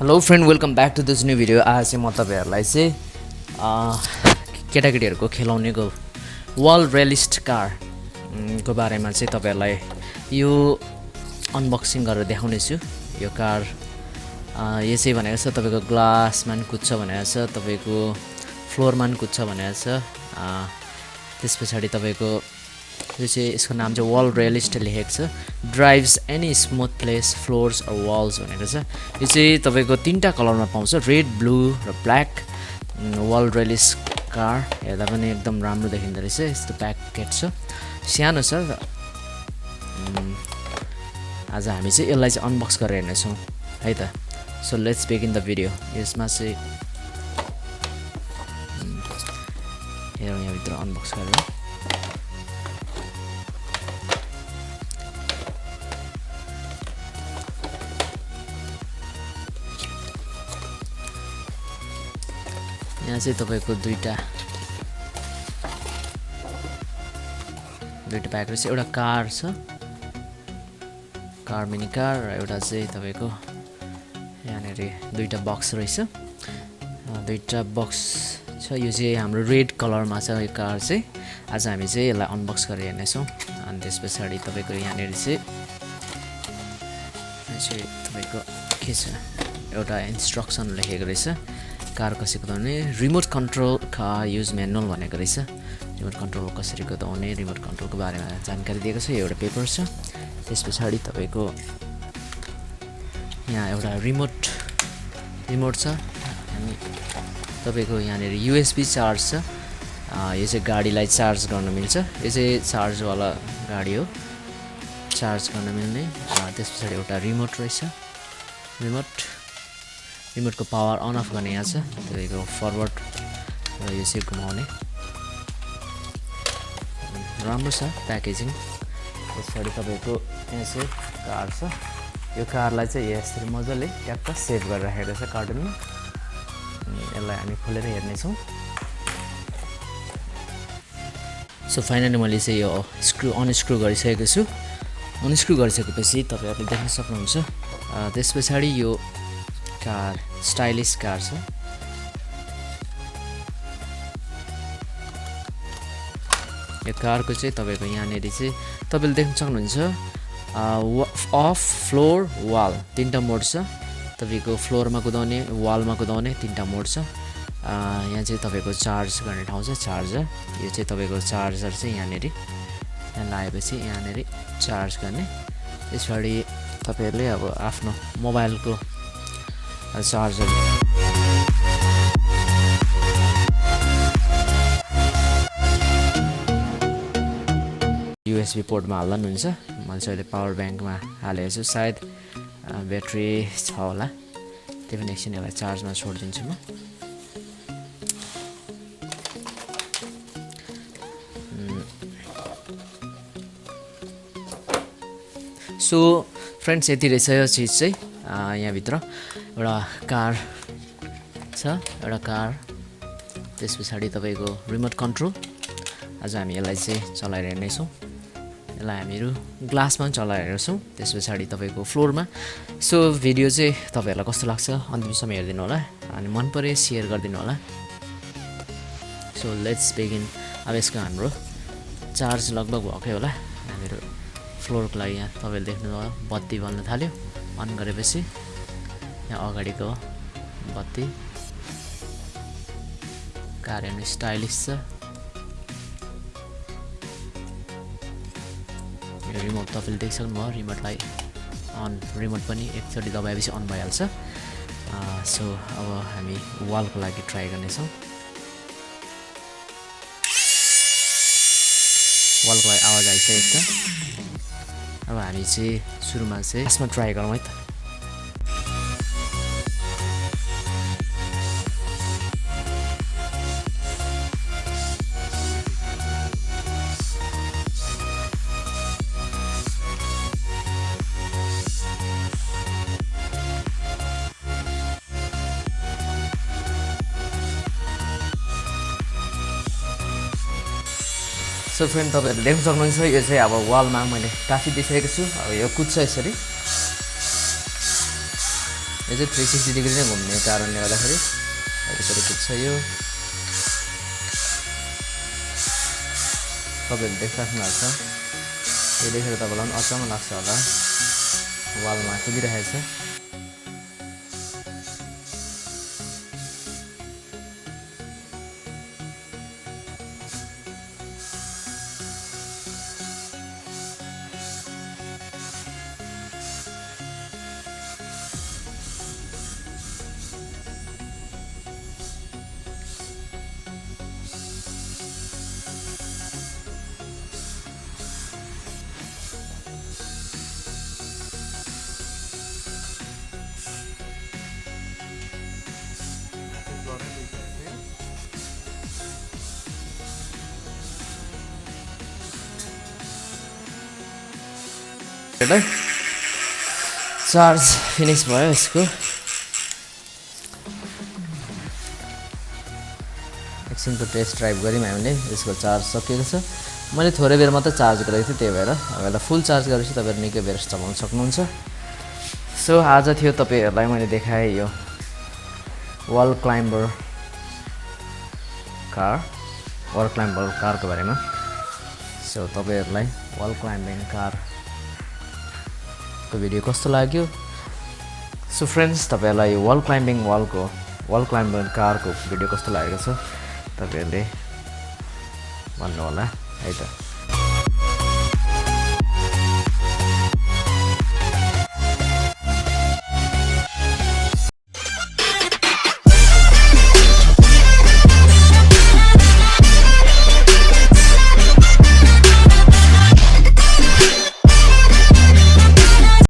Hello friend, welcome back to this new video. आज चाहिँ म तपाईहरुलाई चाहिँ केटाकेटीहरुको खेलाउनेको वल रेलिस्ट कार को बारेमा चाहिँ तपाईहरुलाई यो अनबक्सिङ गरेर देखाउने छु। यो कार यो चाहिँ भनेको छ तपाईको ग्लासमा नि कुद्छ भनेको छ, तपाईको फ्लोरमा नि कुद्छ भनेको छ। त्यसपछि तपाईको यो चाहिँ यसको नाम चाहिँ वल रेलिस्ट लेखेको छ। Drives any smooth place floors or walls भनेको छ। यो चाहिँ तपाईको तीनटा कलरमा पाउँछ, रेड, ब्लू र ब्ल्याक। वल रेलिस्ट कार हेर्दा पनि एकदम राम्रो देखिँदो रहेछ। यस्तो प्याकेट छ, सानो छ। आज हामी चाहिँ यसलाई चाहिँ अनबक्स गरेर हेर्नेछौँ है त। So let's begin the video. यसमा चाहिँ हेरौँ यहाँभित्र अनबक्स गरेर। यहाँ चाहिँ तपाईको दुईटा प्याक रहेछ। एउटा कार छ, कार मिनी कार, र एउटा चाहिँ तपाईको यहाँनेर दुईटा बक्स रहेछ। दुईटा बक्स छ। यो चाहिँ हाम्रो रेड कलरमा छ यो कार चाहिँ। आज हामी चाहिँ यसलाई अनबक्स गरेर हेर्नेछौँ। अनि त्यसपछि तपाईको यहाँनेर चाहिँ तपाईको के छ, एउटा इन्स्ट्रक्सन लेखेको रहेछ। कार कसरी कुदाउने, remote control car use manual भनेको रहेछ। रिमोट कन्ट्रोल कसरी कुदाउने, रिमोट कन्ट्रोलको बारेमा जानकारी दिएको छ। एउटा पेपर छ। त्यसपछि तपाईको यहाँ एउटा रिमोट छ। अनि तपाईको यहाँनेर युएसबी चार्ज छ। यो चाहिँ गाडीलाई चार्ज गर्न मिल्छ। यो चाहिँ चार्जवाला गाडी हो, चार्ज गर्न मिल्ने। त्यसपछि एउटा रिमोट रहेछ। रिमोटको पावर अन अफ गर्ने यहाँ छ। तपाईको फरवर्ड र यो चाहिँ घुमाउने। राम्रो छ प्याकेजिङ। त्यसपछि तपाईको यहाँ चाहिँ कार छ। यो कारलाई चाहिँ यसरी मजाले ट्याक्क सेभ गरेर राखेको छ कार्टुनमा। यसलाई हामी खोलेर हेर्नेछौँ। सो फाइनली मैले चाहिँ यो अनस्क्रु गरिसकेको छु। अनस्क्रु गरिसकेपछि तपाईहरुले देख्न सक्नुहुन्छ। त्यसपछि यो कार स्टाइलिस कार छ। यो कारको चाहिँ तपाईको यहाँनेर चाहिँ तपाईले देख्न सक्नुहुन्छ अफ, फ्लोर, वाल तीनटा मोड छ। तपाईको फ्लोरमा कुदाउने, वालमा कुदाउने तीनटा मोड छ। यहाँ चाहिँ तपाईको चार्ज गर्ने ठाउँ छ, चार्जर। यो चाहिँ तपाईको चार्जर चाहिँ यहाँनेर यहाँ लगाएपछि यहाँनेर चार्ज गर्ने। त्यसपछि तपाईहरुले अब आफ्नो मोबाइलको चार्जर युएसबी पोर्टमा हाल्दा पनि हुन्छ। मैले चाहिँ अहिले पावर ब्याङ्कमा हालेको छु। सायद ब्याट्री छ होला, त्यही पनि एकछिन यसलाई चार्जमा छोडिदिन्छु म। सो फ्रेन्ड्स, यति रहेछ यो चिज चाहिँ। यहाँभित्र एउटा कार छ, एउटा कार। त्यस पछाडि तपाईको रिमोट कन्ट्रोल। आज हामी यसलाई चाहिँ चलाएर हेर्नेछौँ। यसलाई हामीहरू ग्लासमा पनि चलाएर हेर्छौँ। त्यस पछाडि तपाईको फ्लोरमा। सो भिडियो चाहिँ तपाईहरुलाई कस्तो लाग्छ अन्तिमसम्म हेरिदिनु होला। अनि मन परे सेयर गरिदिनु होला। So let's begin. अब यसको हाम्रो चार्ज लगभग भएकै होला। हामीहरू फ्लोरको लागि यहाँ तपाईले देख्नुभयो बत्ती बल्न थाल्यो। अन गरेपछि यहाँ अगाडिको बत्ती। कार हेर्नु स्टाइलिस छ। यो रिमोट तपाईँले देखिसक्नुभयो। रिमोटलाई अन, रिमोट पनि एकचोटि दबाएपछि अन भइहाल्छ। सो अब हामी वालको लागि ट्राई गर्नेछौँ। वालको लागि आवाज आइसकेको छ। अब हामी चाहिँ सुरुमा चाहिँ यसमा ट्राई गरौँ है त। सो फ्रेन्ड, तपाईहरुले देख्न सक्नुहुन्छ यो चाहिँ अब वालमा मैले टाँसिदिइसकेको छु। अब यो कुद्छ यसरी। यो चाहिँ 360 डिग्री नै घुम्ने कारणले गर्दाखेरि वरिपरि पुग्छ यो तपाईँहरूले देख्नु भएको छ यो देखेर तपाईँलाई पनि अचम्म लाग्छ होला वालमा कुदिरहेको छ चार्ज फिनिश भयो यसको एकछिनको टेस्ट ड्राइभ गऱ्यौँ हामीले यसको चार्ज सकिएको छ मैले थोरै बेर मात्रै चार्ज गरेको थिएँ त्यही भएर अब यसलाई फुल चार्ज गरेपछि तपाईँहरू निकै बेर चलाउन सक्नुहुन्छ सो आज थियो तपाईँहरूलाई मैले देखाएँ यो वल क्लाइम्बर कारको बारेमा सो तपाईँहरूलाई वल क्लाइम्बिङ कारको भिडियो कस्तो लाग्यो सो फ्रेन्ड्स तपाईँहरूलाई यो वल क्लाइम्बिङ कारको भिडियो कस्तो लागेको छ तपाईँहरूले भन्नु होला है त